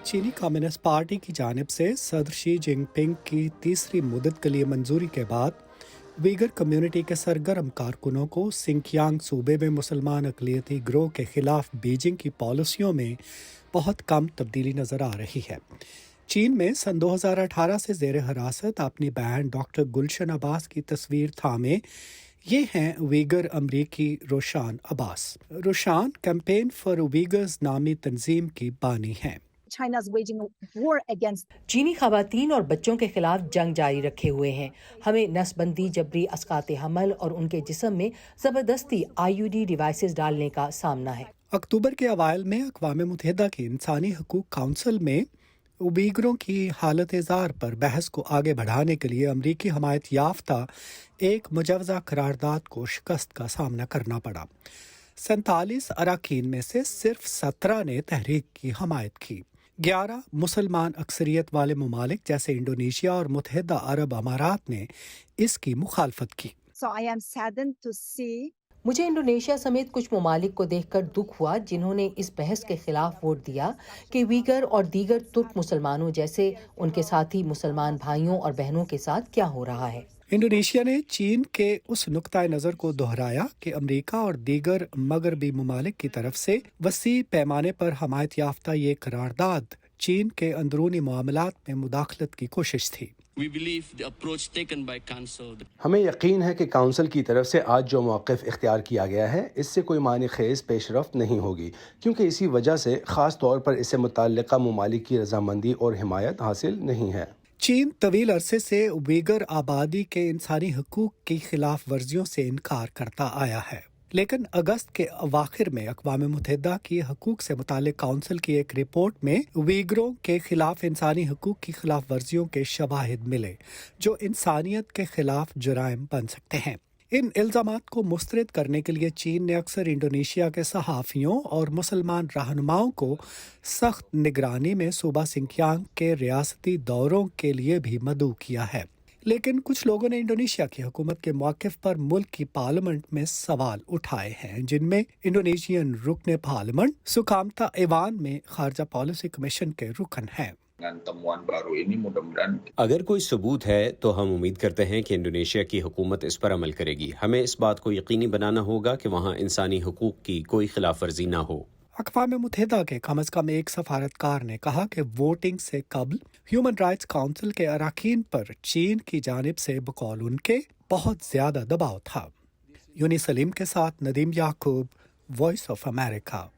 चीनी communist party की जानिब से सदर शी जिनपिंग की तीसरी मुद्दत के लिए मंजूरी के बाद वीगर कम्युनिटी के सरगर्म कारकुनों को सिंकियांग सूबे में मुसलमान अक़लियती गिरोह के खिलाफ बीजिंग की पॉलिसियों में बहुत कम तब्दीली नज़र आ रही है। चीन में सन 2018 से ज़ेर हिरासत अपनी बहन डॉक्टर गुलशन अब्बास की तस्वीर थामे ये हैं वीगर अमरीकी रोशान अब्बास। रोशान कैंपेन फॉर वीगर्स नामी तंजीम की बानी हैं। चीनी खवातीन और बच्चों के खिलाफ जंग जारी रखे हुए हैं। हमें नसबंदी, जबरी अस्कात हमल और उनके जिस्म में जबरदस्ती IUD डिवाइसेस डालने का सामना है। अक्टूबर के अवाइल में अक़वाम मुत्तहिदा की इंसानी हकूक़ काउंसिल में उइगरों की हालत ज़ार पर बहस को आगे बढ़ाने के लिए अमरीकी हमायत याफ्ता एक मुजवज़ा करारदाद को शिकस्त का सामना करना पड़ा। 47 अरकान में से सिर्फ 17 ने तहरीक की हमायत की। 11 मुसलमान अक्सरियत वाले ममालिक जैसे इंडोनेशिया और मुत्तहिदा अरब अमारात ने इसकी मुखालफत की। मुझे इंडोनेशिया समेत कुछ ममालिक को देखकर दुख हुआ जिन्होंने इस बहस के खिलाफ वोट दिया कि वीगर और दीगर तुर्क मुसलमानों जैसे उनके साथी मुसलमान भाइयों और बहनों के साथ क्या हो रहा है। इंडोनेशिया ने चीन के उस नुक्ताए नज़र को दोहराया कि अमेरिका और दीगर मगरबी ममालिक की तरफ से वसी पैमाने पर हमायत याफ्ता ये करारदाद चीन के अंदरूनी मामलात में मुदाखलत की कोशिश थी। हमें यकीन है कि काउंसिल की तरफ से आज जो मौक़िफ़ इख्तियार किया गया है इससे कोई मानी खेज़ पेशरफ्त नहीं होगी, क्योंकि इसी वजह से ख़ास तौर पर इससे मुतल्लिक़ा ममालिक की रजामंदी और हिमायत हासिल नहीं है। चीन तवील अरसे से उइगर आबादी के इंसानी हकूक़ की खिलाफ वर्जियों से इनकार करता आया है, लेकिन अगस्त के अवाखिर में अक़वाम मुत्तहिदा की हकूक़ से मुताल्लिक़ काउंसिल की एक रिपोर्ट में उइगरों के खिलाफ इंसानी हकूक़ की खिलाफ वर्जियों के शवाहिद मिले जो इंसानियत के खिलाफ जुराइम बन सकते हैं। इन इल्ज़ामात को मुस्तरद करने के लिए चीन ने अक्सर इंडोनेशिया के सहाफ़ियों और मुसलमान रहनुमाओं को सख्त निगरानी में सूबा सिंकियांग के रियासती दौरों के लिए भी मदऊ किया है, लेकिन कुछ लोगों ने इंडोनेशिया की हुकूमत के मौक़िफ़ पर मुल्क की पार्लियामेंट में सवाल उठाए हैं, जिनमें इंडोनेशियन रुकन पार्लियामेंट सुकामता ईवान में खारजा पॉलिसी कमीशन के रुकन हैं। अगर कोई सबूत है तो हम उम्मीद करते हैं कि इंडोनेशिया की हुकूमत इस पर अमल करेगी। हमें इस बात को यकीनी बनाना होगा कि वहाँ इंसानी हकूक़ की कोई खिलाफ वर्जी ना हो। अक़वाम मुत्तहिदा के कम अज़ कम एक सफारतकार ने कहा कि वोटिंग से कबल ह्यूमन राइट्स काउंसिल के अरकान पर चीन की जानिब से बकौल उनके बहुत ज़्यादा दबाव था। यूनी सलीम के साथ नदीम याकूब, वॉइस ऑफ अमेरिका।